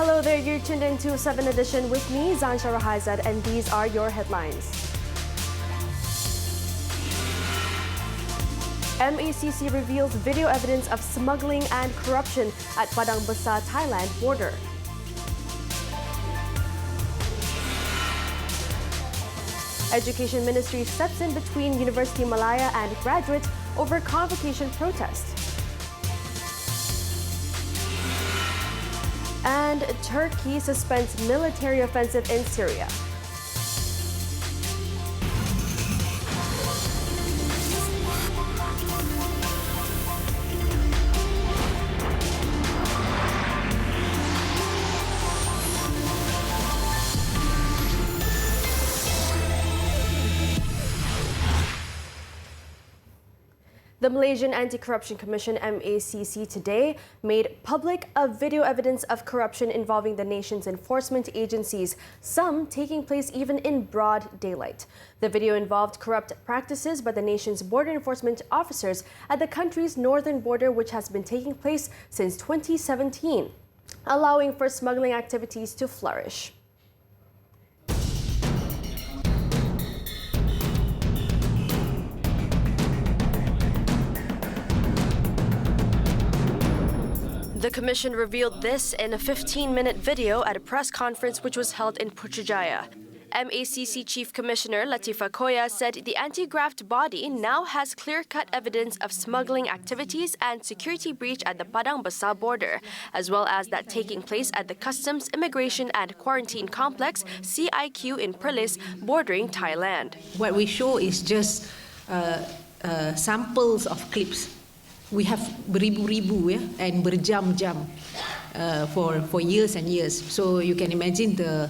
Hello there, you're tuned into 7Edition with me, Zansha Rahaizad, and these are your headlines. MACC reveals video evidence of smuggling and corruption at Padang Besar, Thailand border. Education Ministry steps in between University Malaya and graduates over convocation protest. And Turkey suspends military offensive in Syria. The Malaysian Anti-Corruption Commission MACC today made public a video evidence of corruption involving the nation's enforcement agencies, some taking place even in broad daylight. The video involved corrupt practices by the nation's border enforcement officers at the country's northern border, which has been taking place since 2017, allowing for smuggling activities to flourish. The Commission revealed this in a 15-minute video at a press conference which was held in Putrajaya. MACC Chief Commissioner Latifah Koya said the anti-graft body now has clear-cut evidence of smuggling activities and security breach at the Padang Besar border, as well as that taking place at the Customs, Immigration and Quarantine Complex, CIQ in Perlis, bordering Thailand. What we show is just samples of clips. We have beribu-ribu and berjam-jam for years and years. So you can imagine the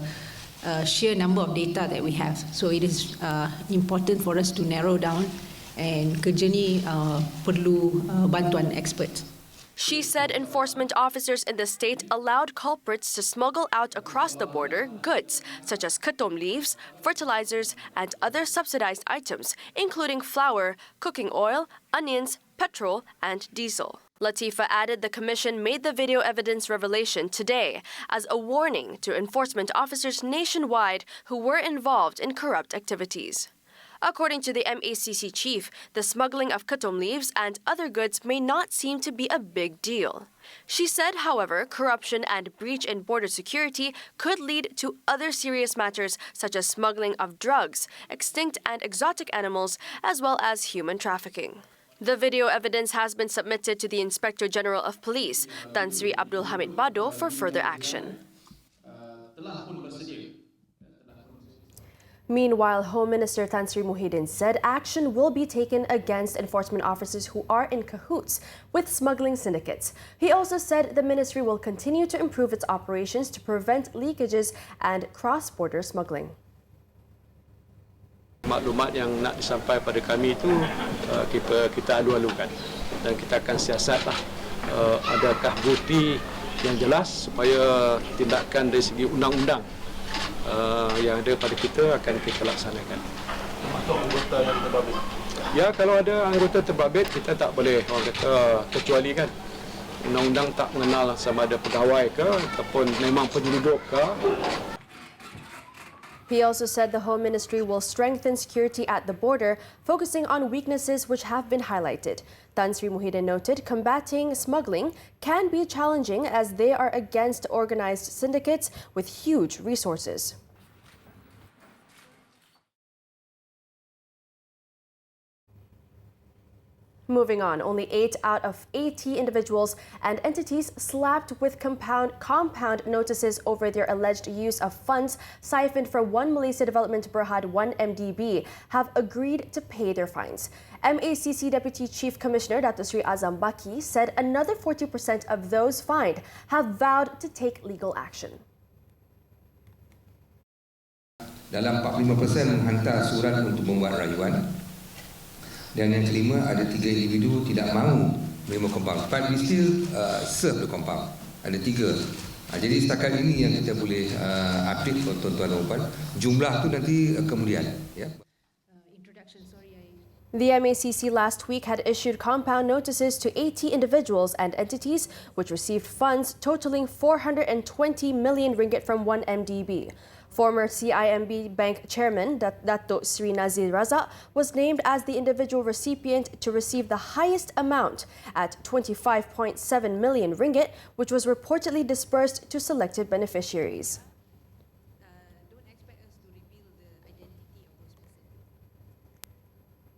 sheer number of data that we have. So it is important for us to narrow down, and kerja ni perlu bantuan experts. She said enforcement officers in the state allowed culprits to smuggle out across the border goods such as ketom leaves, fertilizers, and other subsidized items, including flour, cooking oil, onions, petrol, and diesel. Latifah added the Commission made the video evidence revelation today as a warning to enforcement officers nationwide who were involved in corrupt activities. According to the MACC chief, the smuggling of ketom leaves and other goods may not seem to be a big deal. She said, however, corruption and breach in border security could lead to other serious matters such as smuggling of drugs, extinct and exotic animals, as well as human trafficking. The video evidence has been submitted to the Inspector General of Police, Tan Sri Abdul Hamid Bado, for further action. Meanwhile, Home Minister Tan Sri Muhyiddin said action will be taken against enforcement officers who are in cahoots with smuggling syndicates. He also said the ministry will continue to improve its operations to prevent leakages and cross-border smuggling. Maklumat yang nak disampaikan pada kami itu kita alu-alukan dan kita akan siasatlah adakah bukti yang jelas supaya tindakan dari segi undang-undang yang ada pada kita akan kita laksanakan. Termasuk anggota yang terbabit. Ya, kalau ada anggota terbabit kita tak boleh orang kata kecualikan. Undang-undang tak mengenal sama ada pegawai ke ataupun memang penduduk ke. He also said the Home Ministry will strengthen security at the border, focusing on weaknesses which have been highlighted. Tan Sri Muhyiddin noted combating smuggling can be challenging as they are against organized syndicates with huge resources. Moving on, only 8 out of 80 individuals and entities slapped with compound notices over their alleged use of funds siphoned from One Malaysia Development Berhad 1MDB have agreed to pay their fines. MACC Deputy Chief Commissioner Dato Sri Azam Baki said another 40% of those fined have vowed to take legal action. Dalam 45% menghantar surat untuk membuat rayuan. Dan yang kelima, ada 3 individu tidak mahu menerima compound. But we still serve the compound. Ada 3. Jadi setakat ini yang kita boleh update tuan-tuan dan puan. Jumlah tu nanti kemudian. Ya. The MACC last week had issued compound notices to 80 individuals and entities which received funds totaling 420 million ringgit from 1MDB. Former CIMB Bank Chairman Dato Sri Nazir Razak was named as the individual recipient to receive the highest amount at 25.7 million ringgit, which was reportedly disbursed to selected beneficiaries.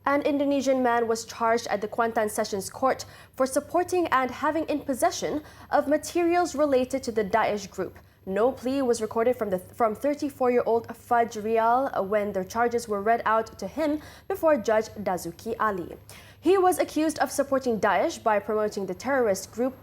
An Indonesian man was charged at the Kuantan Sessions Court for supporting and having in possession of materials related to the Daesh group. No plea was recorded from 34-year-old Fajrial when the charges were read out to him before Judge Dazuki Ali. He was accused of supporting Daesh by promoting the terrorist group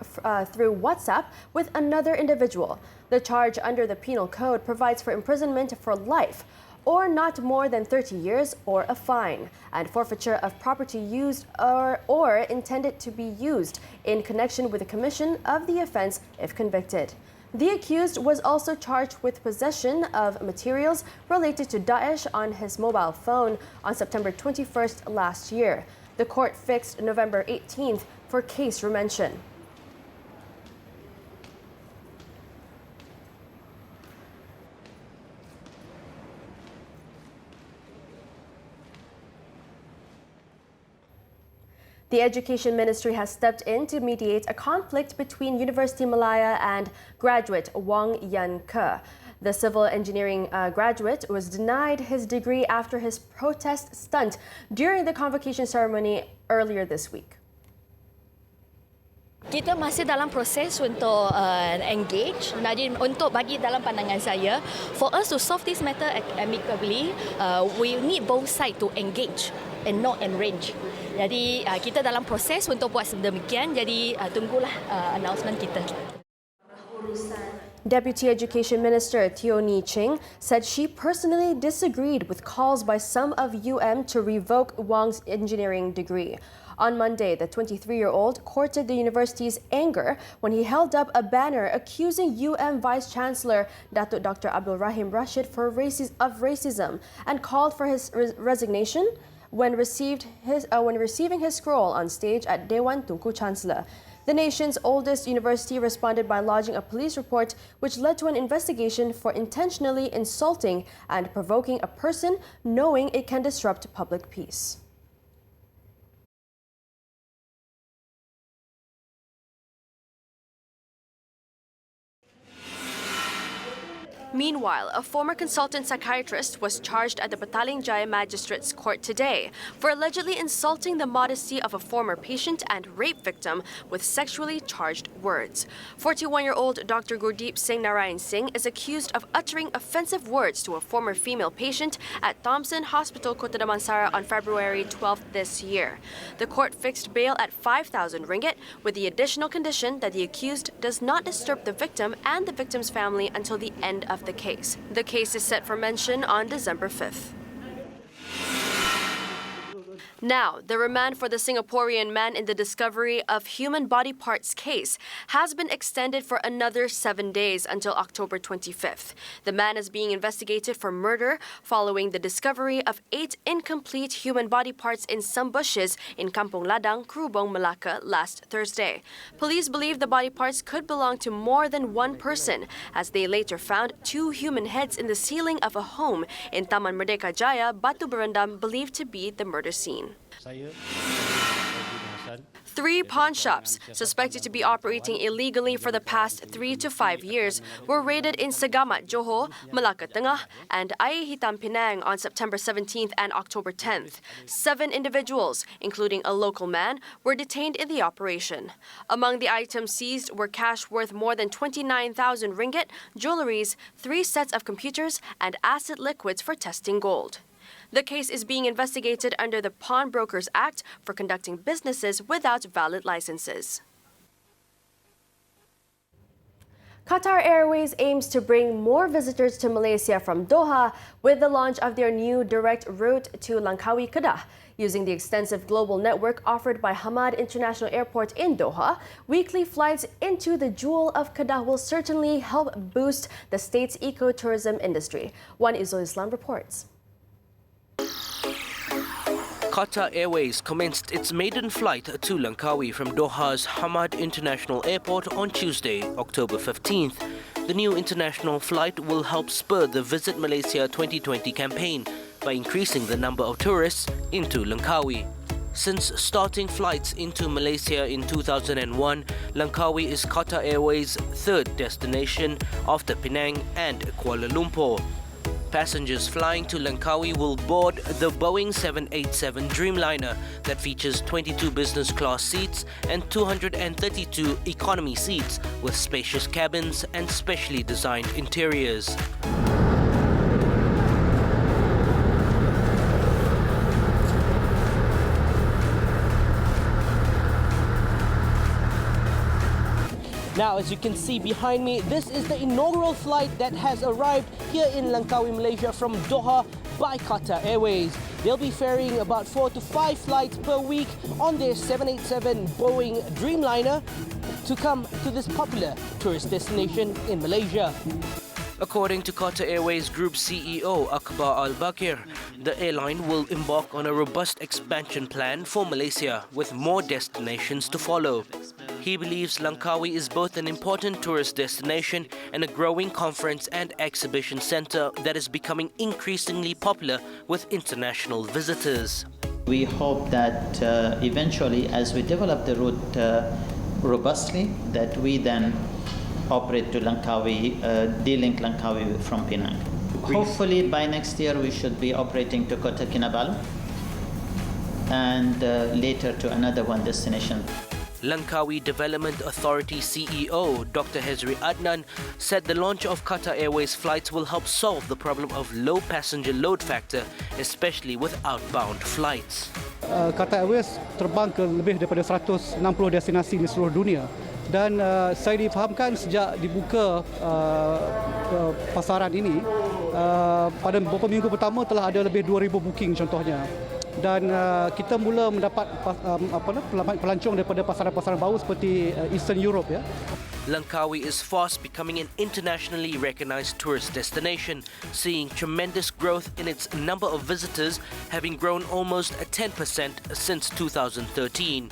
through WhatsApp with another individual. The charge under the Penal Code provides for imprisonment for life, or not more than 30 years, or a fine, and forfeiture of property used or intended to be used in connection with the commission of the offence if convicted. The accused was also charged with possession of materials related to Daesh on his mobile phone on September 21st last year. The court fixed November 18th for case remention. The Education Ministry has stepped in to mediate a conflict between University Malaya and graduate Wang Yan-ke. The civil engineering graduate was denied his degree after his protest stunt during the convocation ceremony earlier this week. Kita masih dalam proses untuk engage. Jadi untuk bagi dalam pandangan saya, for us to solve this matter amicably, we need both sides to engage and not enrage. Jadi kita dalam proses untuk buat sedemikian. Jadi tunggulah announcement kita. Deputy Education Minister Teo Ni Ching said she personally disagreed with calls by some of UM to revoke Wang's engineering degree. On Monday, the 23-year-old courted the university's anger when he held up a banner accusing UM Vice-Chancellor Datuk Dr. Abdul Rahim Rashid of racism and called for his resignation when receiving his scroll on stage at Dewan Tunku Chancellor. The nation's oldest university responded by lodging a police report which led to an investigation for intentionally insulting and provoking a person knowing it can disrupt public peace. Meanwhile, a former consultant psychiatrist was charged at the Petaling Jaya Magistrates Court today for allegedly insulting the modesty of a former patient and rape victim with sexually charged words. 41-year-old Dr. Gurdeep Singh Narayan Singh is accused of uttering offensive words to a former female patient at Thomson Hospital, Kota Damansara on February 12th this year. The court fixed bail at 5,000 ringgit with the additional condition that the accused does not disturb the victim and the victim's family until the end of the case. The case is set for mention on December 5th. Now, the remand for the Singaporean man in the discovery of human body parts case has been extended for another 7 days until October 25th. The man is being investigated for murder following the discovery of 8 incomplete human body parts in some bushes in Kampung Ladang, Krubong, Malacca last Thursday. Police believe the body parts could belong to more than one person, as they later found 2 human heads in the ceiling of a home in Taman Merdeka Jaya, Batu Berendam, believed to be the murder scene. 3 pawn shops, suspected to be operating illegally for the past 3 to 5 years, were raided in Sagamat, Johor, Malacca Tengah, and Air Hitam Penang on September 17th and October 10th. 7 individuals, including a local man, were detained in the operation. Among the items seized were cash worth more than 29,000 ringgit, jewelleries, 3 sets of computers, and acid liquids for testing gold. The case is being investigated under the Pawnbrokers Act for conducting businesses without valid licenses. Qatar Airways aims to bring more visitors to Malaysia from Doha with the launch of their new direct route to Langkawi, Kedah. Using the extensive global network offered by Hamad International Airport in Doha, weekly flights into the jewel of Kedah will certainly help boost the state's ecotourism industry. Wan Izul Islam reports. Qatar Airways commenced its maiden flight to Langkawi from Doha's Hamad International Airport on Tuesday, October 15th. The new international flight will help spur the Visit Malaysia 2020 campaign by increasing the number of tourists into Langkawi. Since starting flights into Malaysia in 2001, Langkawi is Qatar Airways' third destination after Penang and Kuala Lumpur. Passengers flying to Langkawi will board the Boeing 787 Dreamliner that features 22 business class seats and 232 economy seats with spacious cabins and specially designed interiors. Now, as you can see behind me, this is the inaugural flight that has arrived here in Langkawi, Malaysia from Doha by Qatar Airways. They'll be ferrying about 4 to 5 flights per week on their 787 Boeing Dreamliner to come to this popular tourist destination in Malaysia. According to Qatar Airways Group CEO Akbar Al-Bakir, the airline will embark on a robust expansion plan for Malaysia with more destinations to follow. He believes Langkawi is both an important tourist destination and a growing conference and exhibition center that is becoming increasingly popular with international visitors. We hope that eventually, as we develop the route robustly, that we then operate to Langkawi, de-link Langkawi from Penang. Hopefully by next year we should be operating to Kota Kinabalu and later to another one destination. Langkawi Development Authority CEO Dr. Hezri Adnan said the launch of Qatar Airways flights will help solve the problem of low passenger load factor, especially with outbound flights. Qatar Airways terbang ke lebih daripada 160 destinasi di seluruh dunia. Dan saya difahamkan sejak dibuka pasaran ini, pada beberapa minggu pertama telah ada lebih 2,000 booking contohnya. Dan kita mula mendapat pelancong daripada pasaran-pasaran baru seperti Eastern Europe. Ya. Langkawi is fast becoming an internationally recognized tourist destination, seeing tremendous growth in its number of visitors, having grown almost 10% since 2013.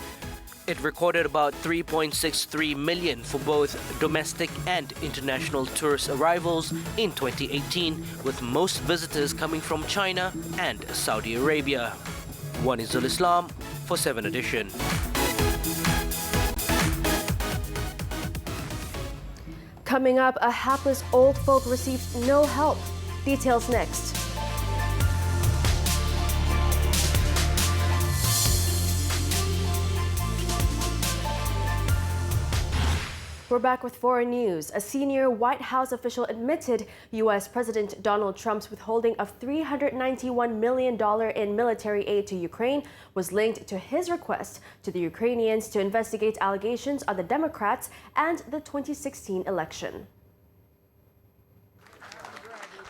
It recorded about 3.63 million for both domestic and international tourist arrivals in 2018, with most visitors coming from China and Saudi Arabia. Wanizul Islam for 7Edition. Coming up, a hapless old folk received no help. Details next. We're back with foreign news. A senior White House official admitted U.S. President Donald Trump's withholding of $391 million in military aid to Ukraine was linked to his request to the Ukrainians to investigate allegations on the Democrats and the 2016 election.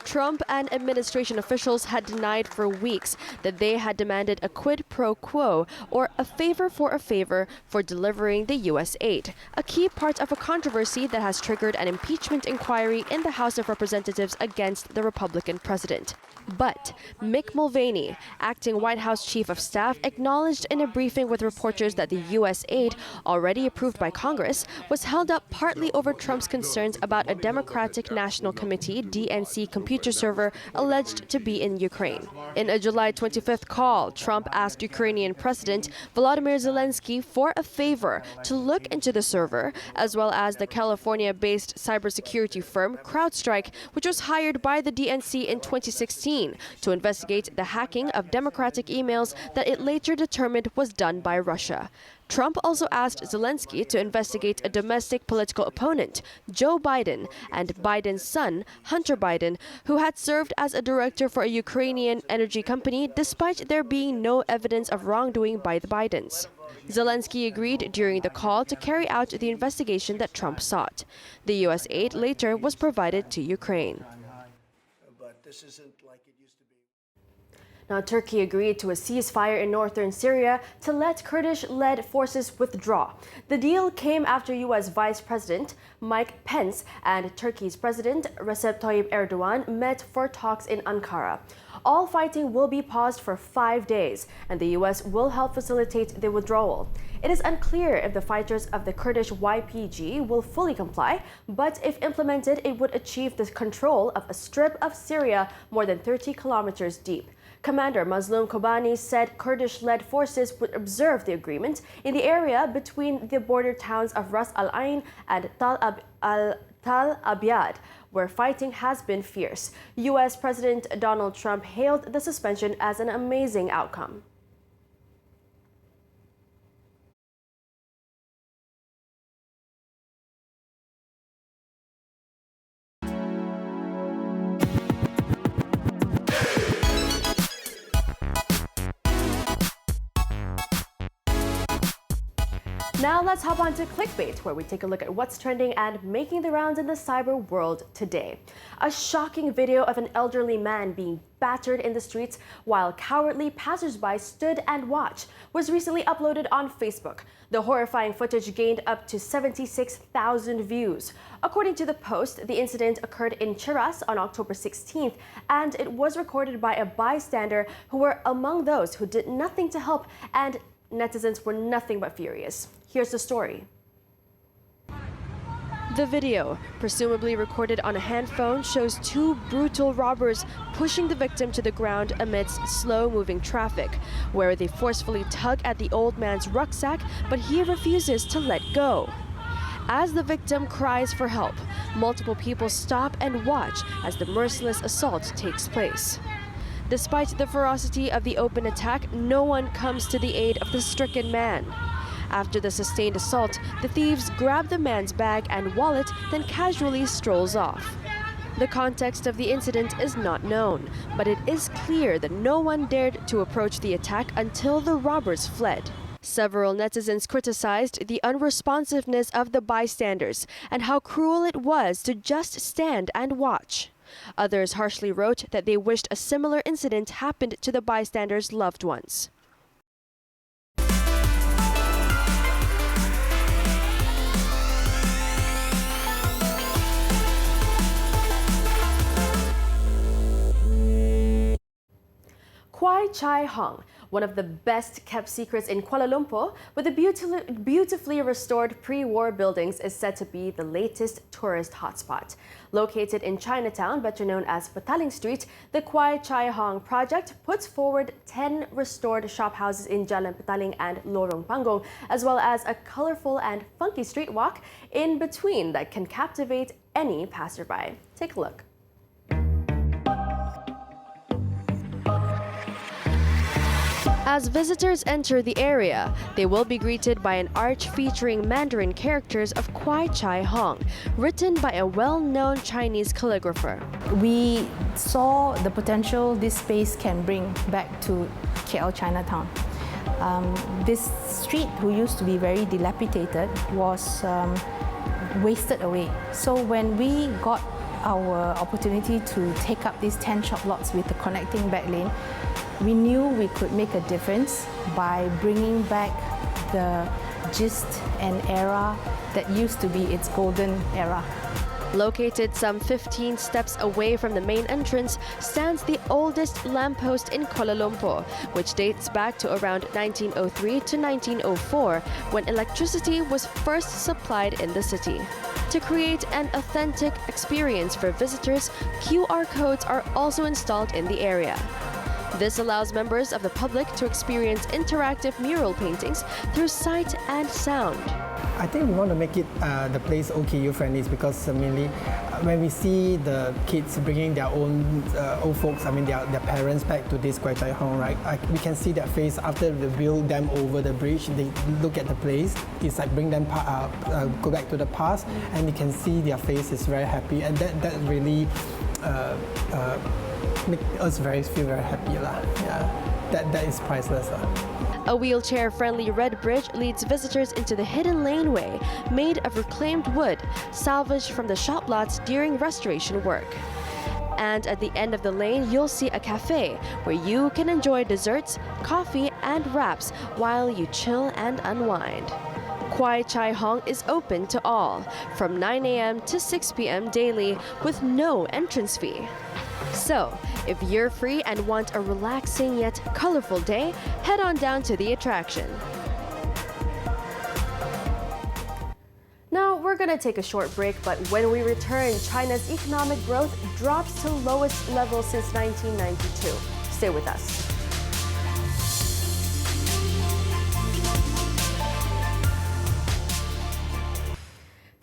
Trump and administration officials had denied for weeks that they had demanded a quid pro quo, or a favor for delivering the U.S. aid, a key part of a controversy that has triggered an impeachment inquiry in the House of Representatives against the Republican president. But Mick Mulvaney, acting White House Chief of Staff, acknowledged in a briefing with reporters that the U.S. aid, already approved by Congress, was held up partly over Trump's concerns about a Democratic National Committee (DNC) computer server alleged to be in Ukraine. In a July 25th call, Trump asked Ukrainian President Volodymyr Zelensky for a favor to look into the server, as well as the California-based cybersecurity firm CrowdStrike, which was hired by the DNC in 2016 to investigate the hacking of Democratic emails that it later determined was done by Russia. Trump also asked Zelensky to investigate a domestic political opponent, Joe Biden, and Biden's son, Hunter Biden, who had served as a director for a Ukrainian energy company despite there being no evidence of wrongdoing by the Bidens. Zelensky agreed during the call to carry out the investigation that Trump sought. The U.S. aid later was provided to Ukraine. Now, Turkey agreed to a ceasefire in northern Syria to let Kurdish-led forces withdraw. The deal came after U.S. Vice President Mike Pence and Turkey's President Recep Tayyip Erdogan met for talks in Ankara. All fighting will be paused for 5 days, and the U.S. will help facilitate the withdrawal. It is unclear if the fighters of the Kurdish YPG will fully comply, but if implemented, it would achieve the control of a strip of Syria more than 30 kilometers deep. Commander Mazloum Kobani said Kurdish-led forces would observe the agreement in the area between the border towns of Ras Al Ain and Tal Abyad, where fighting has been fierce. U.S. President Donald Trump hailed the suspension as an amazing outcome. Now let's hop on to Clickbait, where we take a look at what's trending and making the rounds in the cyber world today. A shocking video of an elderly man being battered in the streets while cowardly passersby stood and watched was recently uploaded on Facebook. The horrifying footage gained up to 76,000 views. According to the post, the incident occurred in Cheras on October 16th, and it was recorded by a bystander who were among those who did nothing to help, and netizens were nothing but furious. Here's the story. The video, presumably recorded on a handphone, shows two brutal robbers pushing the victim to the ground amidst slow-moving traffic, where they forcefully tug at the old man's rucksack, but he refuses to let go. As the victim cries for help, multiple people stop and watch as the merciless assault takes place. Despite the ferocity of the open attack, no one comes to the aid of the stricken man. After the sustained assault, the thieves grab the man's bag and wallet, then casually strolls off. The context of the incident is not known, but it is clear that no one dared to approach the attack until the robbers fled. Several netizens criticized the unresponsiveness of the bystanders and how cruel it was to just stand and watch. Others harshly wrote that they wished a similar incident happened to the bystanders' loved ones. Kwai Chai Hong, one of the best-kept secrets in Kuala Lumpur, with the beautifully restored pre-war buildings, is said to be the latest tourist hotspot. Located in Chinatown, better known as Petaling Street, the Kwai Chai Hong project puts forward 10 restored shophouses in Jalan Petaling and Lorong Panggung, as well as a colorful and funky street walk in between that can captivate any passerby. Take a look. As visitors enter the area, they will be greeted by an arch featuring Mandarin characters of Kwai Chai Hong, written by a well-known Chinese calligrapher. We saw the potential this space can bring back to KL Chinatown. This street, who used to be very dilapidated, was wasted away. So when we got our opportunity to take up these 10 shop lots with the connecting back lane, we knew we could make a difference by bringing back the gist and era that used to be its golden era. Located some 15 steps away from the main entrance stands the oldest lamppost in Kuala Lumpur, which dates back to around 1903 to 1904, when electricity was first supplied in the city. To create an authentic experience for visitors, QR codes are also installed in the area. This allows members of the public to experience interactive mural paintings through sight and sound. I think we want to make it the place OKU friendly because mainly when we see the kids bringing their own old folks, their parents back to this Kwai Chai Hong, right? We can see their face after they wheel them over the bridge. They look at the place. It's like bring them go back to the past, and you can see their face is very happy, and that really make us feel very happy. Yeah, that is priceless. A wheelchair-friendly red bridge leads visitors into the hidden laneway made of reclaimed wood, salvaged from the shop lots during restoration work. And at the end of the lane, you'll see a cafe where you can enjoy desserts, coffee, and wraps while you chill and unwind. Kwai Chai Hong is open to all, from 9 a.m. to 6 p.m. daily with no entrance fee. So, if you're free and want a relaxing yet colorful day, head on down to the attraction. Now, we're going to take a short break, but when we return, China's economic growth drops to lowest level since 1992. Stay with us.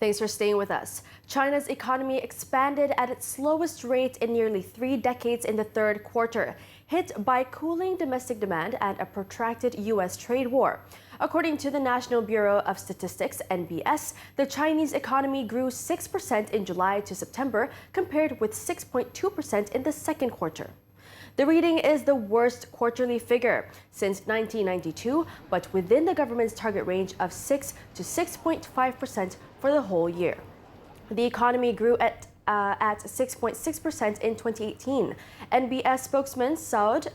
Thanks for staying with us. China's economy expanded at its slowest rate in nearly 3 decades in the third quarter, hit by cooling domestic demand and a protracted U.S. trade war. According to the National Bureau of Statistics, NBS, the Chinese economy grew 6% in July to September, compared with 6.2% in the second quarter. The reading is the worst quarterly figure since 1992, but within the government's target range of 6 to 6.5% for the whole year. The economy grew at 6.6% in 2018. NBS spokesman Saud,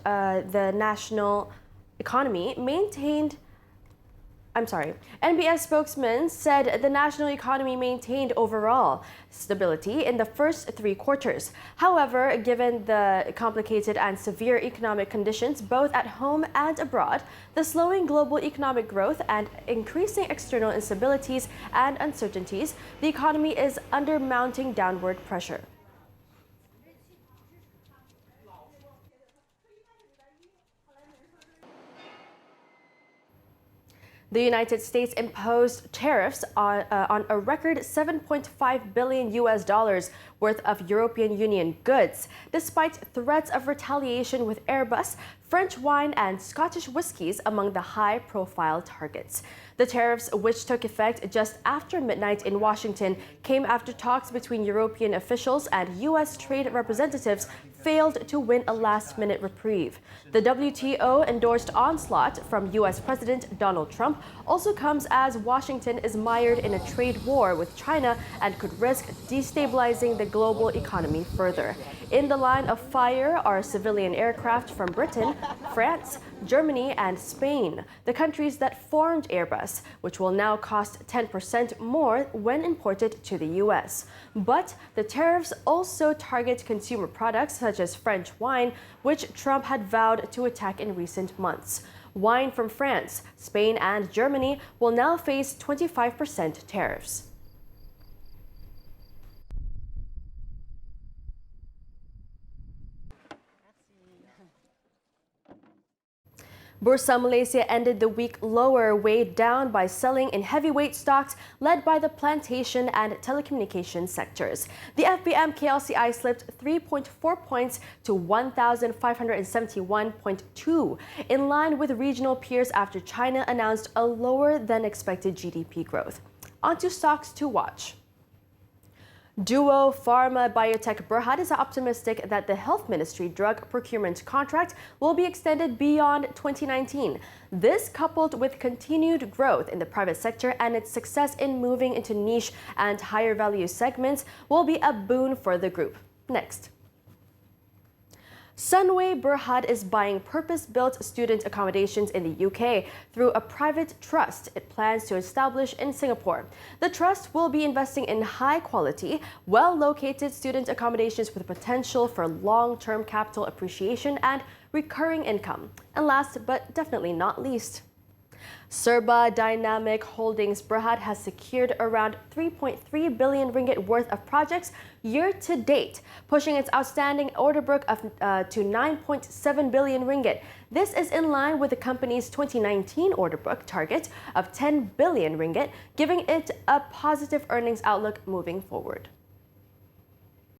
NBS spokesman said the national economy maintained overall stability in the first 3 quarters. However, given the complicated and severe economic conditions both at home and abroad, the slowing global economic growth and increasing external instabilities and uncertainties, the economy is under mounting downward pressure. The United States imposed tariffs on a record $7.5 billion worth of European Union goods, despite threats of retaliation with Airbus, French wine, and Scottish whiskies among the high-profile targets. The tariffs, which took effect just after midnight in Washington, came after talks between European officials and U.S. trade representatives failed to win a last-minute reprieve. The WTO endorsed onslaught from U.S. President Donald Trump also comes as Washington is mired in a trade war with China and could risk destabilizing the global economy further. In the line of fire are civilian aircraft from Britain, France, Germany, and Spain, the countries that formed Airbus, which will now cost 10% more when imported to the U.S. But the tariffs also target consumer products such as French wine, which Trump had vowed to attack in recent months. Wine from France, Spain, and Germany will now face 25% tariffs. Bursa Malaysia ended the week lower, weighed down by selling in heavyweight stocks led by the plantation and telecommunications sectors. The FBM KLCI slipped 3.4 points to 1,571.2, in line with regional peers after China announced a lower than expected GDP growth. On to stocks to watch. Duo Pharma Biotech Berhad is optimistic that the Health Ministry drug procurement contract will be extended beyond 2019. This, coupled with continued growth in the private sector and its success in moving into niche and higher value segments, will be a boon for the group. Next. Sunway Berhad is buying purpose-built student accommodations in the UK through a private trust it plans to establish in Singapore. The trust will be investing in high-quality, well-located student accommodations with potential for long-term capital appreciation and recurring income. And last but definitely not least, Serba Dynamic Holdings Berhad has secured around 3.3 billion ringgit worth of projects year to date, pushing its outstanding order book to 9.7 billion ringgit. This is in line with the company's 2019 order book target of 10 billion ringgit, giving it a positive earnings outlook moving forward.